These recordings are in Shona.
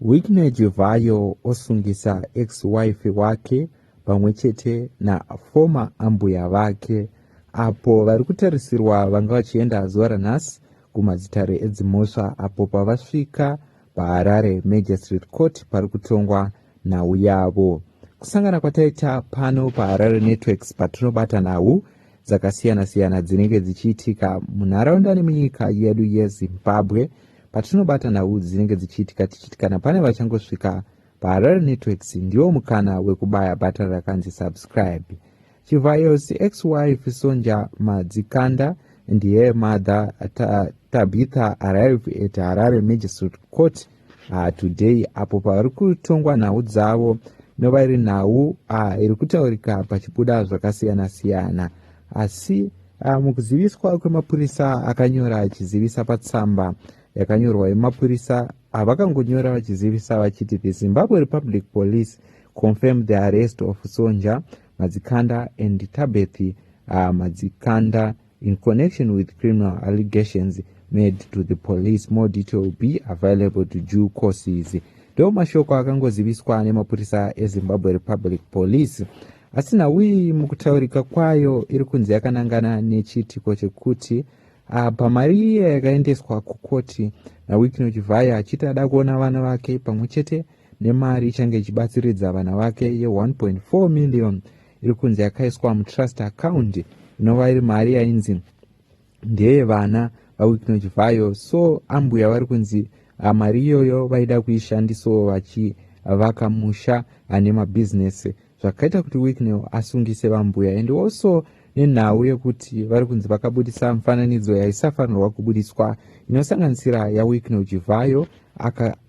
yaChivhayo osungisa ex-wife wake pamwechete na former ambuya vake apo vari kutarisirwa vanga vachienda zuva ranhasi kumadzitare edzimhosva apo pavasvika paHarare Magistrate Court pari kutongwa nhau yavo. Kusangana kwataita pano paHarare Networks patinobata nhau dzakasiyana-siyana dzinenge dzichiitika munharaunda nemunyika yedu yeZimbabwe. Patinobata nhau dzinenge dzichiitika tichiitikana pane vachangosvika paHarare Networks ndiwo mukana wekubaya bhatani rakanzi subscribe. Chivhayo's ex-wife Sonja Madzikanda and her mother Thabita arrived at Harare Magistrate Court today apo pavari kutongwa nhau dzavo inova iri nhau iri kutaurika pachibuda zvakasiyana-siyana. Asi mukuziviswa kwemapurisa akanyora achizivisa patsamba yakanyorwa yemapurisa avakangonyora vachizivisa vachiti the Zimbabwe Republic Police confirmed the arrest of Sonja Madzikanda and Thabita Madzikanda in connection with criminal allegations made to the police. More detail will be available to due courses. Ndo mashoko akangoziviswa nemapurisa eZimbabwe Republic Police. Asi nhau mukutaurika kwayo iri kunzi yakanangana nechiitiko chekuti pamari iye yakaendeswa kukoti yaChivhayo achiti ada kuona vana vake pamwechete nemari ichange ichibatsiridza vana vake ye1.4 million iri kunzi yakaiswa mutrust account inova iri mari yainzi ndeye vana vaChivhayo. So ambuya vari kunzi mari iyoyo vaida kuishandisawo vachivaka musha ane mabhizinesi zvakaita kuti Wicknell asungise vambuya. And also nenhau yekuti vari kunzi vakabudisa mufananidzo yaisafanirwa kubudiswa inosanganisira yaChivhayo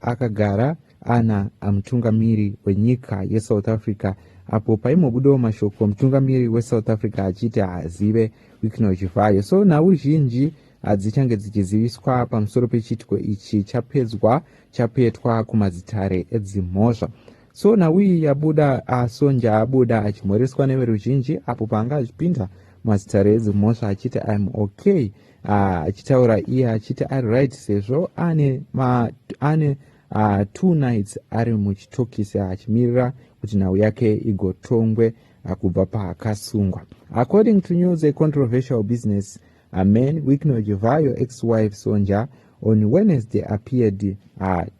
akagara ana mutungamiri wenyika yeSouth Africa apo paimobudawo mashoko mutungamiri weSouth Africa achiti haazive yaChivhayo. So nhau zhinji dzichange dzichiziviswa pamusoro pechiitiko ichi chapetwa kumadzitare edzimhosva. So nhau iyi yabuda Sonja abuda achimhoreswa neveruzhinji apo paanga achipinda madzitare edzimhosva achiti I'm okay, achitaura iye achiti ari right sezvo ane 2 nights ari muchitokisi achimirira kuti nhau yake igotongwe kubva paakasungwa. According to news, a controversial business man yaChivhayo ex-wife Sonja on Wednesday appeared at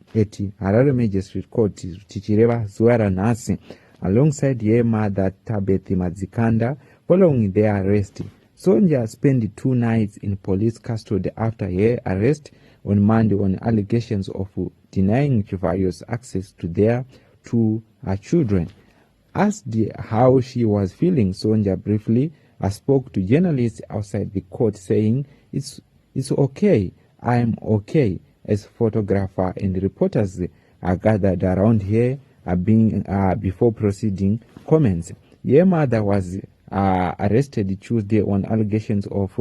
Harare Magistrate Court tichireva zuva ranhasi alongside her mother Thabita Madzikanda following their arrest. Sonja spent 2 nights in police custody after her arrest on Monday on allegations of denying yaChivhayo's access to their 2 children. Asked how she was feeling, Sonja briefly spoke to journalists outside the court saying, It's okay, I'm okay, as photographer and reporters gathered around her before proceeding comments. Her mother was arrested Tuesday on allegations of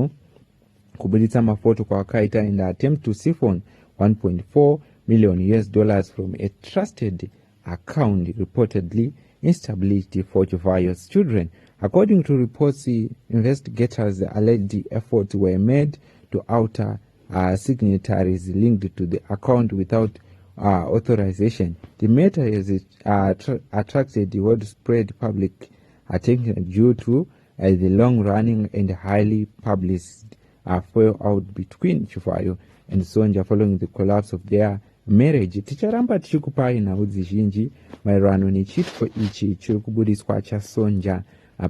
kubuditsa mafoto kwakaita in the attempt to siphon $1.4 million from a trusted account reportedly established for yaChivhayo's children. According to reports, investigators alleged efforts were made to alter signatories linked to the account without authorization. The matter has attracted widespread public attention due to the long-running and highly publicized fallout between yaChivhayo and Sonja following the collapse of their marriage. Ticharamba tichikupai nhau dzizhinji maererano nechiitiko ichi chiri kubudiswa chaSonja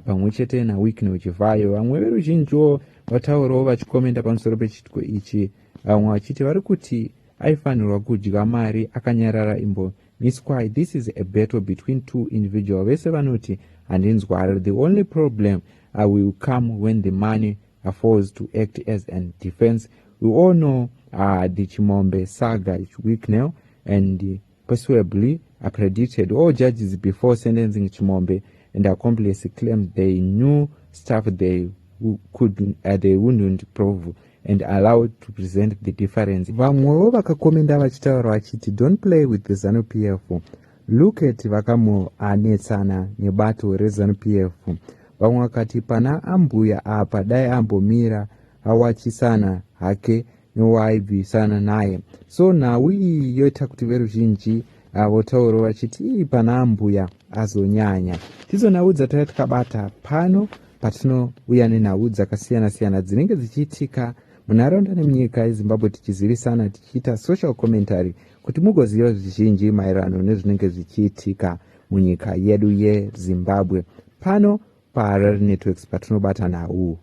pamwechete yaChivhayo. Vamwe veruzhinjiwo vataurawo vachikomenda pamusoro pechiitiko ichi, vamwe vachiti vari kuti aifanirwa kudya mari akanyarara imbomiswa. This is a battle between 2 individuals. Vese vanoti handinzwari. The only problem will come when the money falls to act as a defense. We all know the Chimombe saga, Wicknell, and persuasively predicted all judges before sentencing Chimombe and accomplices claimed they knew stuff they wouldn't prove and allowed to present the difference. Vamwewo vakakomenda vachitaura vachiti don't play with the ZANU-PF. Look at vakamoanetsana nebato reZANU-PF. Vamwe vakati pana ambuya apa dai ambomira awachisana hake newaibvisana naye. So nhau iyi yoita kuti veruzhinji votauro vachiti pana ambuya azonyanya. Tizo nhau dzatanga tikabata pano patinouya nenhau dzakasiyana-siyana dzinenge dzichiitika munharaunda nemunyika yezimbabwe, tichizivisana tichiita social commentary kuti mugoziva zvizhinji maererano nezvinenge zvichiitika munyika yedu yezimbabwe. Pano paHarare Networks patinobata nhau.